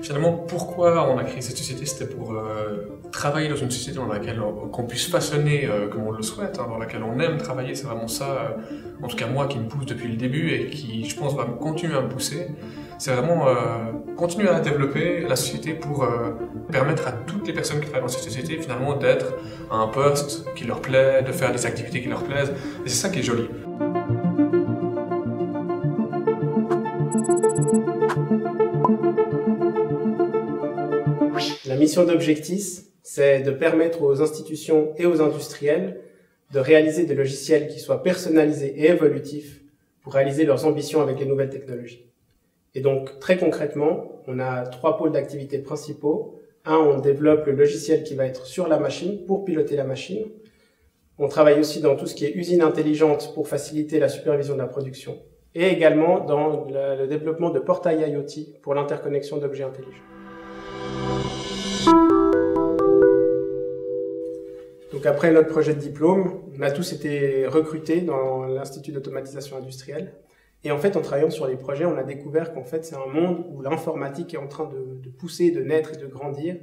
Finalement, pourquoi on a créé cette société? C'était pour travailler dans une société dans laquelle qu'on puisse façonner comme on le souhaite, hein, dans laquelle on aime travailler. C'est vraiment ça, en tout cas moi, qui me pousse depuis le début et qui, je pense, va continuer à me pousser. C'est vraiment continuer à développer la société pour permettre à toutes les personnes qui travaillent dans cette société, finalement, d'être à un poste qui leur plaît, de faire des activités qui leur plaisent. Et c'est ça qui est joli. La mission d'Objectis, c'est de permettre aux institutions et aux industriels de réaliser des logiciels qui soient personnalisés et évolutifs pour réaliser leurs ambitions avec les nouvelles technologies. Et donc, très concrètement, on a 3 pôles d'activité principaux. Un, on développe le logiciel qui va être sur la machine pour piloter la machine. On travaille aussi dans tout ce qui est usine intelligente pour faciliter la supervision de la production. Et également dans le développement de portails IoT pour l'interconnexion d'objets intelligents. Donc après notre projet de diplôme, on a tous été recrutés dans l'Institut d'automatisation industrielle. Et en fait, en travaillant sur les projets, on a découvert qu'en fait, c'est un monde où l'informatique est en train de pousser, de naître et de grandir.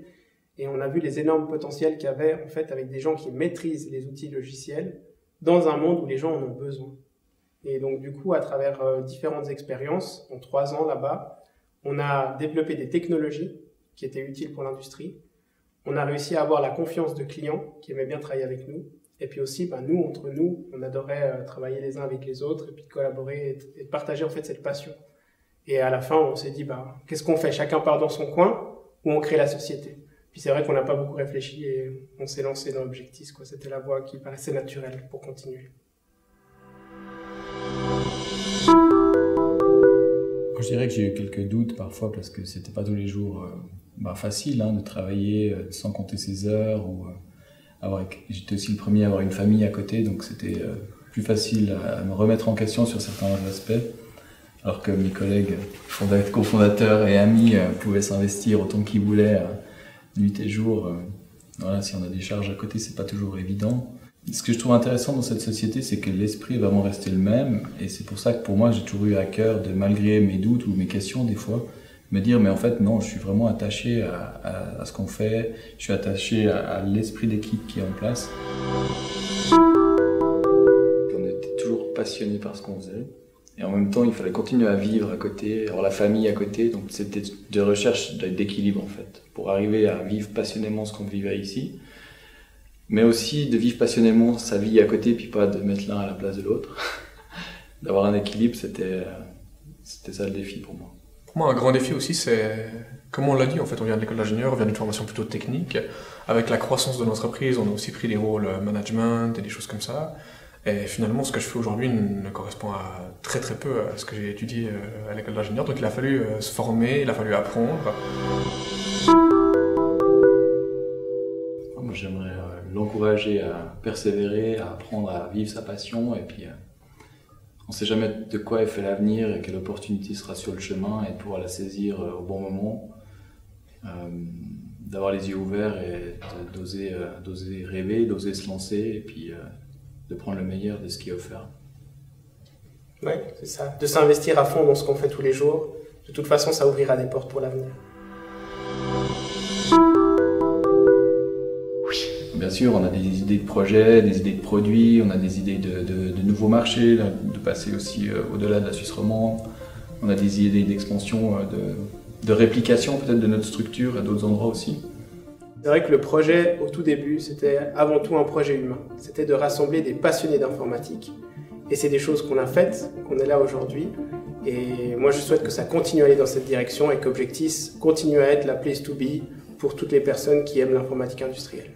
Et on a vu les énormes potentiels qu'il y avait en fait avec des gens qui maîtrisent les outils logiciels dans un monde où les gens en ont besoin. Et donc du coup, à travers différentes expériences, en 3 ans là-bas, on a développé des technologies qui étaient utiles pour l'industrie. On a réussi à avoir la confiance de clients qui aimaient bien travailler avec nous. Et puis aussi, nous, entre nous, on adorait travailler les uns avec les autres et puis de collaborer et de partager en fait cette passion. Et à la fin, on s'est dit, qu'est-ce qu'on fait? Chacun part dans son coin ou on crée la société? Puis c'est vrai qu'on n'a pas beaucoup réfléchi et on s'est lancé dans Objectis, quoi. C'était la voie qui paraissait naturelle pour continuer. Je dirais que j'ai eu quelques doutes parfois parce que c'était pas tous les jours facile de travailler sans compter ses heures ou j'étais aussi le premier à avoir une famille à côté, donc c'était plus facile à me remettre en question sur certains aspects, alors que mes collègues cofondateurs et amis pouvaient s'investir autant qu'ils voulaient nuit et jour. Voilà, si on a des charges à côté, c'est pas toujours évident. Ce que je trouve intéressant dans cette société, c'est que l'esprit est vraiment resté le même, et c'est pour ça que pour moi, j'ai toujours eu à cœur de, malgré mes doutes ou mes questions des fois, me dire mais en fait non, je suis vraiment attaché à ce qu'on fait, je suis attaché à l'esprit d'équipe qui est en place. On était toujours passionné par ce qu'on faisait, et en même temps il fallait continuer à vivre à côté, avoir la famille à côté, donc c'était de recherche d'équilibre en fait, pour arriver à vivre passionnément ce qu'on vivait ici, mais aussi de vivre passionnément sa vie à côté, puis pas de mettre l'un à la place de l'autre. D'avoir un équilibre, c'était ça le défi pour moi. Pour moi, un grand défi aussi, c'est, comme on l'a dit, en fait, on vient de l'école d'ingénieur, on vient d'une formation plutôt technique. Avec la croissance de l'entreprise, on a aussi pris des rôles management et des choses comme ça. Et finalement, ce que je fais aujourd'hui ne correspond très peu à ce que j'ai étudié à l'école d'ingénieur. Donc il a fallu se former, il a fallu apprendre. Moi, j'aimerais l'encourager à persévérer, à apprendre à vivre sa passion, et puis on ne sait jamais de quoi est fait l'avenir et quelle opportunité sera sur le chemin, et de pouvoir la saisir au bon moment, d'avoir les yeux ouverts et d'oser rêver, d'oser se lancer, et puis de prendre le meilleur de ce qui est offert. Oui, c'est ça. De s'investir à fond dans ce qu'on fait tous les jours. De toute façon, ça ouvrira des portes pour l'avenir. Bien sûr, on a des idées de projets, des idées de produits, on a des idées de nouveaux marchés, de passer aussi au-delà de la Suisse romande. On a des idées d'expansion, de réplication peut-être de notre structure à d'autres endroits aussi. C'est vrai que le projet, au tout début, c'était avant tout un projet humain. C'était de rassembler des passionnés d'informatique. Et c'est des choses qu'on a faites, qu'on est là aujourd'hui. Et moi, je souhaite que ça continue à aller dans cette direction et qu'Objectis continue à être la place to be pour toutes les personnes qui aiment l'informatique industrielle.